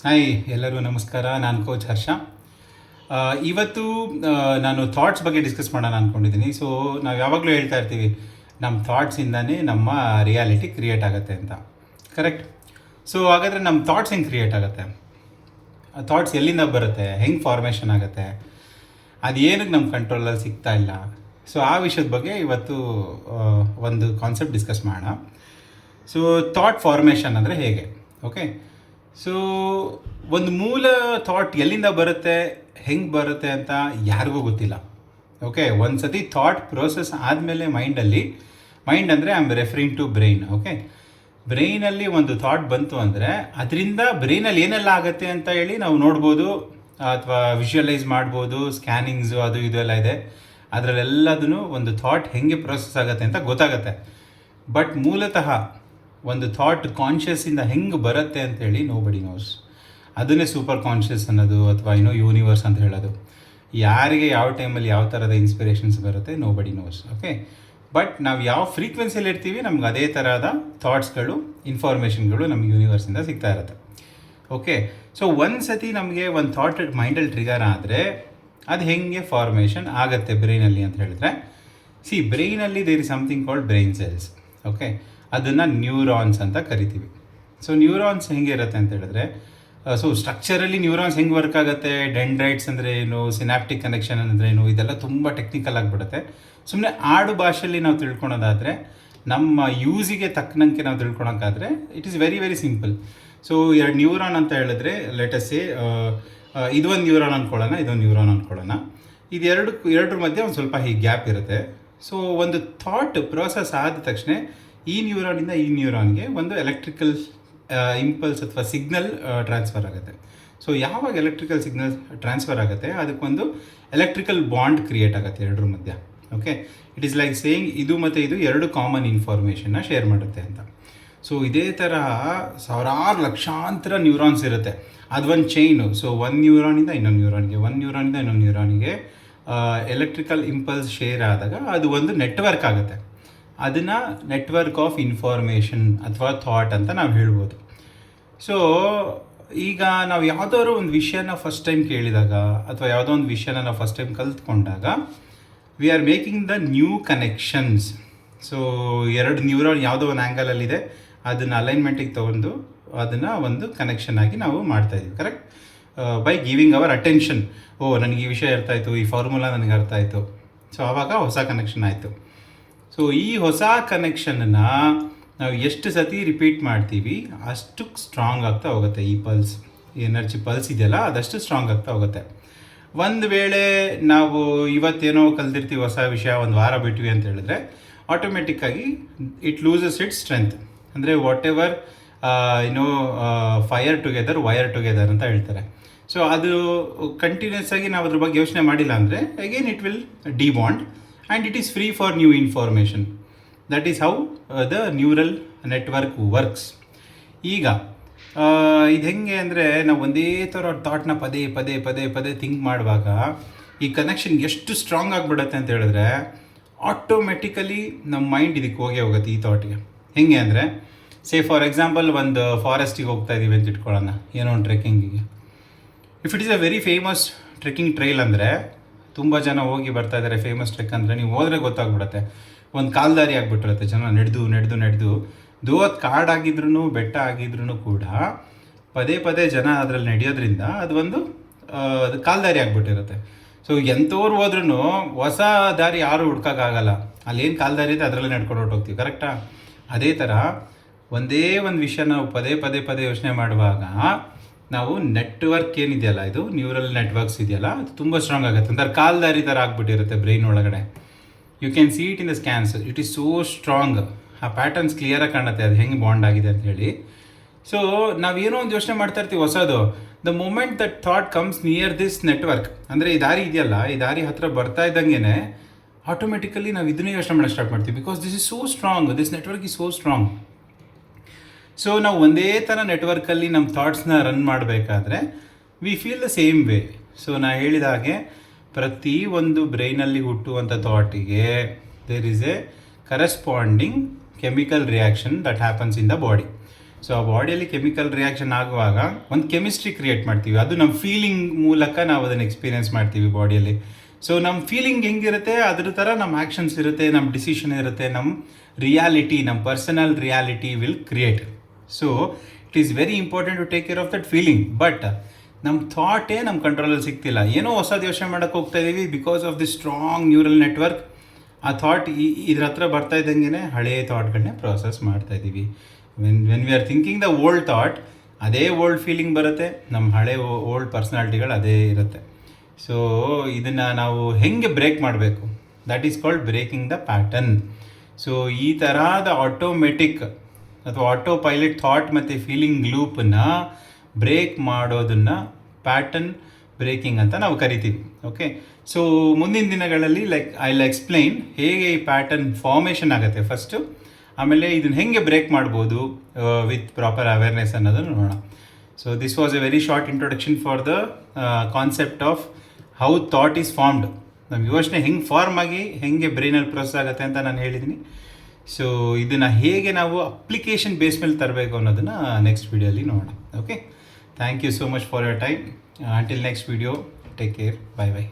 Hi ಎಲ್ಲರಿಗೂ ನಮಸ್ಕಾರ. ನಾನು ಕೋಚ್ ಹರ್ಷ. ಇವತ್ತು ನಾನು ಥಾಟ್ಸ್ ಬಗ್ಗೆ ಡಿಸ್ಕಸ್ ಮಾಡೋಣ ಅಂದ್ಕೊಂಡಿದ್ದೀನಿ. ಸೊ ನಾವು ಯಾವಾಗಲೂ ಹೇಳ್ತಾ ಇರ್ತೀವಿ ನಮ್ಮ ಥಾಟ್ಸಿಂದನೇ ನಮ್ಮ ರಿಯಾಲಿಟಿ ಕ್ರಿಯೇಟ್ ಆಗುತ್ತೆ ಅಂತ. ಕರೆಕ್ಟ್? ಸೊ ಹಾಗಾದರೆ ನಮ್ಮ ಥಾಟ್ಸ್ ಹೆಂಗೆ ಕ್ರಿಯೇಟ್ ಆಗುತ್ತೆ, ಥಾಟ್ಸ್ ಎಲ್ಲಿಂದ ಬರುತ್ತೆ, ಹೆಂಗೆ ಫಾರ್ಮೇಷನ್ ಆಗುತ್ತೆ, ಅದು ಏನಕ್ಕೆ ನಮ್ಮ ಕಂಟ್ರೋಲಲ್ಲಿ ಸಿಗ್ತಾ ಇಲ್ಲ. ಸೊ ಆ ವಿಷಯದ ಬಗ್ಗೆ ಇವತ್ತು ಒಂದು ಕಾನ್ಸೆಪ್ಟ್ ಡಿಸ್ಕಸ್ ಮಾಡೋಣ. ಸೊ ಥಾಟ್ ಫಾರ್ಮೇಷನ್ ಅಂದರೆ ಹೇಗೆ, ಓಕೆ. ಸೊ ಒಂದು ಮೂಲ ಥಾಟ್ ಎಲ್ಲಿಂದ ಬರುತ್ತೆ, ಹೆಂಗೆ ಬರುತ್ತೆ ಅಂತ ಯಾರಿಗೂ ಗೊತ್ತಿಲ್ಲ, ಓಕೆ. ಒಂದು ಸತಿ ಥಾಟ್ ಪ್ರೋಸೆಸ್ ಆದಮೇಲೆ ಮೈಂಡ್ ಅಂದರೆ I am referring to brain, okay. ಬ್ರೈನಲ್ಲಿ ಒಂದು ಥಾಟ್ ಬಂತು ಅಂದರೆ ಅದರಿಂದ ಬ್ರೈನಲ್ಲಿ ಏನೆಲ್ಲ ಆಗುತ್ತೆ ಅಂತ ಹೇಳಿ ನಾವು ನೋಡ್ಬೋದು ಅಥವಾ ವಿಜುವಲೈಸ್ ಮಾಡ್ಬೋದು. ಸ್ಕ್ಯಾನಿಂಗ್ಸು ಅದು ಇದು ಎಲ್ಲ ಇದೆ, ಅದರಲ್ಲೆಲ್ಲದೂ ಒಂದು ಥಾಟ್ ಹೆಂಗೆ ಪ್ರೋಸೆಸ್ ಆಗುತ್ತೆ ಅಂತ ಗೊತ್ತಾಗುತ್ತೆ. ಬಟ್ ಮೂಲತಃ ಒಂದು ಥಾಟ್ ಕಾನ್ಷಿಯಸ್ಸಿಂದ ಹೆಂಗೆ ಬರುತ್ತೆ ಅಂತೇಳಿ ನೋಬಡಿ ನೋಸ್. ಅದನ್ನೇ ಸೂಪರ್ ಕಾನ್ಷಿಯಸ್ ಅನ್ನೋದು ಅಥವಾ ಯೂನಿವರ್ಸ್ ಅಂತ ಹೇಳೋದು. ಯಾರಿಗೆ ಯಾವ ಟೈಮಲ್ಲಿ ಯಾವ ಥರದ ಇನ್ಸ್ಪಿರೇಷನ್ಸ್ ಬರುತ್ತೆ ನೋಬಡಿ ನೋಸ್, ಓಕೆ. ಬಟ್ ನಾವು ಯಾವ ಫ್ರೀಕ್ವೆನ್ಸಿಯಲ್ಲಿ ಇರ್ತೀವಿ ನಮ್ಗೆ ಅದೇ ಥರದ ಥಾಟ್ಸ್ಗಳು, ಇನ್ಫಾರ್ಮೇಷನ್ಗಳು ನಮ್ಗೆ ಯೂನಿವರ್ಸಿಂದ ಸಿಗ್ತಾ ಇರುತ್ತೆ, ಓಕೆ. ಸೊ ಒಂದು ಸತಿ ನಮಗೆ ಒಂದು ಥಾಟ್ ಮೈಂಡಲ್ಲಿ ಟ್ರಿಗರ್ ಆದರೆ ಅದು ಹೆಂಗೆ ಫಾರ್ಮೇಷನ್ ಆಗುತ್ತೆ ಬ್ರೈನಲ್ಲಿ ಅಂತ ಹೇಳಿದ್ರೆ, ಬ್ರೈನಲ್ಲಿ there is something called brain cells, okay. ಅದನ್ನು ನ್ಯೂರಾನ್ಸ್ ಅಂತ ಕರಿತೀವಿ. ಸೊ ನ್ಯೂರಾನ್ಸ್ ಹೆಂಗಿರುತ್ತೆ ಅಂತ ಹೇಳಿದ್ರೆ, ಸೊ ಸ್ಟ್ರಕ್ಚರಲ್ಲಿ ನ್ಯೂರಾನ್ಸ್ ಹೆಂಗೆ ವರ್ಕ್ ಆಗುತ್ತೆ, ಡೆಂಡ್ರೈಟ್ಸ್ ಅಂದರೆ ಏನು, ಸಿನಾಪ್ಟಿಕ್ ಕನೆಕ್ಷನ್ ಅಂದರೆ ಏನು, ಇದೆಲ್ಲ ತುಂಬ ಟೆಕ್ನಿಕಲ್ ಆಗಿಬಿಡುತ್ತೆ. ಸುಮ್ಮನೆ ಆಡು ಭಾಷೆಯಲ್ಲಿ ನಾವು ತಿಳ್ಕೊಳೋದಾದರೆ, ನಮ್ಮ ಯೂಸಿಗೆ ತಕ್ಕನಂಗೆ ನಾವು ತಿಳ್ಕೊಳೋಕ್ಕಾದರೆ it is very very simple. So ಎರಡು ನ್ಯೂರಾನ್ ಅಂತ ಹೇಳಿದ್ರೆ, ಲೆಟಸ್ಸೇ ಇದೊಂದು ನ್ಯೂರಾನ್ ಅಂದ್ಕೊಳ್ಳೋಣ, ಇದೊಂದು ನ್ಯೂರಾನ್ ಅಂದ್ಕೊಳ್ಳೋಣ. ಎರಡರ ಮಧ್ಯೆ ಒಂದು ಸ್ವಲ್ಪ ಹೀಗೆ ಗ್ಯಾಪ್ ಇರುತ್ತೆ. ಸೊ ಒಂದು ಥಾಟ್ ಪ್ರೋಸೆಸ್ ಆದ ತಕ್ಷಣ ಈ ನ್ಯೂರಾನಿಂದ ಈ ನ್ಯೂರಾನ್ಗೆ ಒಂದು ಎಲೆಕ್ಟ್ರಿಕಲ್ ಇಂಪಲ್ಸ್ ಅಥವಾ ಸಿಗ್ನಲ್ ಟ್ರಾನ್ಸ್ಫರ್ ಆಗುತ್ತೆ. ಸೊ ಯಾವಾಗ ಎಲೆಕ್ಟ್ರಿಕಲ್ ಸಿಗ್ನಲ್ ಟ್ರಾನ್ಸ್ಫರ್ ಆಗುತ್ತೆ ಅದಕ್ಕೊಂದು ಎಲೆಕ್ಟ್ರಿಕಲ್ ಬಾಂಡ್ ಕ್ರಿಯೇಟ್ ಆಗುತ್ತೆ ಎರಡರ ಮಧ್ಯ, okay. It is like saying ಇದು ಮತ್ತು ಇದು ಎರಡು ಕಾಮನ್ ಇನ್ಫಾರ್ಮೇಷನ್ನ ಶೇರ್ ಮಾಡುತ್ತೆ ಅಂತ. ಸೊ ಇದೇ ಥರ ಸಾವಿರಾರು ಲಕ್ಷಾಂತರ ನ್ಯೂರಾನ್ಸ್ ಇರುತ್ತೆ, ಅದೊಂದು ಚೈನು. ಸೊ ಒಂದು ನ್ಯೂರಾನಿಂದ ಇನ್ನೊಂದು ನ್ಯೂರಾನ್ಗೆ, ಒಂದು ನ್ಯೂರಾನಿಂದ ಇನ್ನೊಂದು ನ್ಯೂರಾನಿಗೆ ಎಲೆಕ್ಟ್ರಿಕಲ್ ಇಂಪಲ್ಸ್ ಶೇರ್ ಆದಾಗ ಅದು ಒಂದು ನೆಟ್ವರ್ಕ್ ಆಗುತ್ತೆ. ಅದನ್ನು ನೆಟ್ವರ್ಕ್ ಆಫ್ ಇನ್ಫಾರ್ಮೇಷನ್ ಅಥವಾ ಥಾಟ್ ಅಂತ ನಾವು ಹೇಳ್ಬೋದು. ಸೊ ಈಗ ನಾವು ಯಾವುದಾದ್ರು ಒಂದು ವಿಷಯನ ಫಸ್ಟ್ ಟೈಮ್ ಕೇಳಿದಾಗ ಅಥವಾ ಯಾವುದೋ ಒಂದು ವಿಷಯನ ನಾವು ಫಸ್ಟ್ ಟೈಮ್ ಕಲ್ತ್ಕೊಂಡಾಗ we are making the new connections. So ಎರಡು ನ್ಯೂರಾನ್ ಯಾವುದೋ ಒಂದು ಆ್ಯಂಗಲಲ್ಲಿದೆ, ಅದನ್ನು ಅಲೈನ್ಮೆಂಟಿಗೆ ತೊಗೊಂಡು ಅದನ್ನು ಒಂದು ಕನೆಕ್ಷನ್ ಆಗಿ ನಾವು ಮಾಡ್ತಾಯಿದ್ದೀವಿ, correct. By giving our attention. ನನಗೆ ಈ ವಿಷಯ ಅರ್ಥ ಆಯಿತು, ಈ ಫಾರ್ಮುಲಾ ನನಗೆ ಅರ್ಥ ಆಯಿತು. ಸೊ ಆವಾಗ ಹೊಸ ಕನೆಕ್ಷನ್ ಆಯಿತು. ಸೊ ಈ ಹೊಸ ಕನೆಕ್ಷನನ್ನು ನಾವು ಎಷ್ಟು ಸತಿ ರಿಪೀಟ್ ಮಾಡ್ತೀವಿ ಅಷ್ಟು ಸ್ಟ್ರಾಂಗ್ ಆಗ್ತಾ ಹೋಗುತ್ತೆ. ಈ ಪಲ್ಸ್, ಎನರ್ಜಿ ಪಲ್ಸ್ ಇದೆಯಲ್ಲ ಅದಷ್ಟು ಸ್ಟ್ರಾಂಗ್ ಆಗ್ತಾ ಹೋಗುತ್ತೆ. ಒಂದು ವೇಳೆ ನಾವು ಇವತ್ತೇನೋ ಕಲ್ತಿರ್ತೀವಿ ಹೊಸ ವಿಷಯ, ಒಂದು ವಾರ ಬಿಟ್ವಿ ಅಂತ ಹೇಳಿದ್ರೆ ಆಟೋಮೆಟಿಕ್ಕಾಗಿ ಇಟ್ ಲೂಸಸ್ ಇಟ್ಸ್ ಸ್ಟ್ರೆಂತ್. ಅಂದರೆ what ever fire together wire together ಅಂತ ಹೇಳ್ತಾರೆ. ಸೊ ಅದು ಕಂಟಿನ್ಯೂಸ್ ಆಗಿ ನಾವು ಅದ್ರ ಬಗ್ಗೆ ಯೋಚನೆ ಮಾಡಿಲ್ಲ ಅಂದರೆ again it will debond and it is free for new information. That is how the neural network works. ಈಗ ಇದು ಹೆಂಗೆ ಅಂದರೆ ನಾವು ಒಂದೇ ಥರ ಥಾಟ್ನ ಪದೇ ಪದೇ ಪದೇ ಪದೇ ಥಿಂಕ್ ಮಾಡುವಾಗ ಈ ಕನೆಕ್ಷನ್ ಎಷ್ಟು ಸ್ಟ್ರಾಂಗ್ ಆಗಿಬಿಡುತ್ತೆ ಅಂತ ಹೇಳಿದ್ರೆ ಆಟೋಮೆಟಿಕಲಿ ನಮ್ಮ ಮೈಂಡ್ ಇದಕ್ಕೆ ಹೋಗುತ್ತೆ ಈ ಥಾಟ್ಗೆ. ಹೆಂಗೆ ಅಂದರೆ ಫಾರ್ ಎಕ್ಸಾಂಪಲ್ ಒಂದು ಫಾರೆಸ್ಟಿಗೆ ಹೋಗ್ತಾ ಇದ್ದೀವಿ ಅಂತ ಇಟ್ಕೊಳ್ಳೋಣ, ಏನೋ ಒಂದು ಟ್ರೆಕ್ಕಿಂಗಿಗೆ. If it is a very famous trekking trail ಅಂದರೆ ತುಂಬ ಜನ ಹೋಗಿ ಬರ್ತಾ ಇದ್ದಾರೆ, ಫೇಮಸ್ ಟ್ರೆಕ್ ಅಂದರೆ ನೀವು ಹೋದರೆ ಗೊತ್ತಾಗ್ಬಿಡುತ್ತೆ, ಒಂದು ಕಾಲ್ದಾರಿ ಆಗಿಬಿಟ್ಟಿರುತ್ತೆ. ಜನ ನಡೆದು ದೋ ಅದು ಕಾಡಾಗಿದ್ರೂ ಬೆಟ್ಟ ಆಗಿದ್ರೂ ಕೂಡ ಪದೇ ಪದೇ ಜನ ಅದರಲ್ಲಿ ನಡೆಯೋದ್ರಿಂದ ಅದು ಒಂದು ಅದು ಕಾಲ್ದಾರಿ ಆಗಿಬಿಟ್ಟಿರುತ್ತೆ. ಸೊ ಎಂಥವ್ರು ಹೋದ್ರೂ ಹೊಸ ದಾರಿ ಯಾರೂ ಹುಡ್ಕೋಕ್ಕಾಗಲ್ಲ, ಅಲ್ಲೇನು ಕಾಲ್ದಾರಿ ಇದೆ ಅದರಲ್ಲೇ ನಡ್ಕೊಂಡು ಹೊರಟೋಗ್ತೀವಿ, ಕರೆಕ್ಟಾ. ಅದೇ ಥರ ಒಂದೇ ಒಂದು ವಿಷಯ ನಾವು ಪದೇ ಪದೇ ಪದೇ ಯೋಚನೆ ಮಾಡುವಾಗ ನಾವು ನೆಟ್ವರ್ಕ್ ಏನಿದೆಯಲ್ಲ, ಇದು ನ್ಯೂರಲ್ ನೆಟ್ವರ್ಕ್ಸ್ ಇದೆಯಲ್ಲ, ಅದು ತುಂಬ ಸ್ಟ್ರಾಂಗ್ ಆಗುತ್ತೆ. ಅಂದರೆ ಕಾಲ್ದಾರಿ ಥರ ಆಗಿಬಿಟ್ಟಿರುತ್ತೆ ಬ್ರೈನ್ ಒಳಗಡೆ. You can see it in the scans, it is so strong. ಆ ಪ್ಯಾಟರ್ನ್ಸ್ ಕ್ಲಿಯರಾಗಿ ಕಾಣುತ್ತೆ ಅದು ಹೆಂಗೆ ಬಾಂಡ್ ಆಗಿದೆ ಅಂತ ಹೇಳಿ. ಸೊ ನಾವೇನೋ ಒಂದು ಯೋಚನೆ ಮಾಡ್ತಾ ಇರ್ತೀವಿ ಹೊಸದು, the moment that thought comes near this network, ಅಂದರೆ ಈ ದಾರಿ ಇದೆಯಲ್ಲ, ಈ ದಾರಿ ಹತ್ತಿರ ಬರ್ತಾ ಇದ್ದಂಗೆ ಆಟೋಮೆಟಿಕಲಿ ನಾವು ಇದನ್ನೇ ಯೋಚನೆ ಮಾಡೋಕ್ಕೆ ಸ್ಟಾರ್ಟ್ ಮಾಡ್ತೀವಿ. Because this is so strong, this network is so strong. So ನಾವು ಒಂದೇ ಥರ ನೆಟ್ವರ್ಕಲ್ಲಿ ನಮ್ಮ ಥಾಟ್ಸ್ನ ರನ್ ಮಾಡಬೇಕಾದ್ರೆ we feel the same way. So ನಾನು ಹೇಳಿದ ಹಾಗೆ ಪ್ರತಿ ಒಂದು ಬ್ರೈನಲ್ಲಿ ಹುಟ್ಟುವಂಥ ಥಾಟಿಗೆ there is a corresponding chemical reaction that happens in the body. So ಆ ಬಾಡಿಯಲ್ಲಿ ಕೆಮಿಕಲ್ ರಿಯಾಕ್ಷನ್ ಆಗುವಾಗ ಒಂದು ಕೆಮಿಸ್ಟ್ರಿ ಕ್ರಿಯೇಟ್ ಮಾಡ್ತೀವಿ, ಅದು ನಮ್ಮ ಫೀಲಿಂಗ್ ಮೂಲಕ ನಾವು ಅದನ್ನು ಎಕ್ಸ್ಪೀರಿಯೆನ್ಸ್ ಮಾಡ್ತೀವಿ ಬಾಡಿಯಲ್ಲಿ. ಸೊ ನಮ್ಮ ಫೀಲಿಂಗ್ ಹೆಂಗಿರುತ್ತೆ ಅದ್ರ ಥರ ನಮ್ಮ ಆ್ಯಕ್ಷನ್ಸ್ ಇರುತ್ತೆ, ನಮ್ಮ ಡಿಸಿಷನ್ ಇರುತ್ತೆ, ನಮ್ಮ ರಿಯಾಲಿಟಿ, ನಮ್ಮ personal reality will create. So it is very important to take care of that feeling. But ನಮ್ಮ ಥಾಟೇ ನಮ್ಮ ಕಂಟ್ರೋಲಲ್ಲಿ ಸಿಗ್ತಿಲ್ಲ, ಏನೋ ಹೊಸದು ಯೋಚನೆ ಮಾಡೋಕ್ಕೆ ಹೋಗ್ತಾ ಇದ್ದೀವಿ because of the strong neural network. ಆ ಥಾಟ್ ಇದ್ರ ಹತ್ರ ಬರ್ತಾ ಇದ್ದಂಗೆ ಹಳೆಯ ಥಾಟ್ಗಳನ್ನೇ ಪ್ರೊಸೆಸ್ ಮಾಡ್ತಾ ಇದ್ದೀವಿ. When we are thinking the old thought, ಅದೇ ಓಲ್ಡ್ ಫೀಲಿಂಗ್ ಬರುತ್ತೆ, ನಮ್ಮ ಹಳೆ ಓಲ್ಡ್ ಪರ್ಸ್ನಾಲಿಟಿಗಳು ಅದೇ ಇರುತ್ತೆ. ಸೊ ಇದನ್ನು ನಾವು ಹೆಂಗೆ ಬ್ರೇಕ್ ಮಾಡಬೇಕು, that is called breaking the pattern. So ಈ ಥರದ ಆಟೋಮೆಟಿಕ್ ಅಥವಾ ಆಟೋ ಪೈಲಟ್ ಥಾಟ್ ಮತ್ತು ಫೀಲಿಂಗ್ ಲೂಪನ್ನು ಬ್ರೇಕ್ ಮಾಡೋದನ್ನು ಪ್ಯಾಟರ್ನ್ ಬ್ರೇಕಿಂಗ್ ಅಂತ ನಾವು ಕರಿತೀವಿ. ಓಕೆ, ಸೊ ಮುಂದಿನ ದಿನಗಳಲ್ಲಿ ಐ ವಿಲ್ ಎಕ್ಸ್ಪ್ಲೈನ್ ಹೇಗೆ ಈ ಪ್ಯಾಟರ್ನ್ ಫಾರ್ಮೇಷನ್ ಆಗುತ್ತೆ ಫಸ್ಟು, ಆಮೇಲೆ ಇದನ್ನು ಹೆಂಗೆ ಬ್ರೇಕ್ ಮಾಡ್ಬೋದು ವಿತ್ ಪ್ರಾಪರ್ ಅವೇರ್ನೆಸ್ ಅನ್ನೋದನ್ನು ನೋಡೋಣ. So this was A very short introduction for the concept of how thought is formed. ನಮ್ಮ ಯೋಚನೆ ಹೆಂಗೆ ಫಾರ್ಮ್ ಆಗಿ ಹೆಂಗೆ ಬ್ರೈನಲ್ಲಿ ಪ್ರೋಸೆಸ್ ಆಗುತ್ತೆ ಅಂತ ನಾನು ಹೇಳಿದ್ದೀನಿ. ಸೊ ಇದನ್ನು ಹೇಗೆ ನಾವು ಅಪ್ಲಿಕೇಶನ್ ಬೇಸ್ ಮೇಲೆ ತರಬೇಕು ಅನ್ನೋದನ್ನು ನೆಕ್ಸ್ಟ್ ವಿಡಿಯೋಲಿ ನೋಡೋಣ. Okay, thank you so much for your time. Until next video, take care. Bye bye.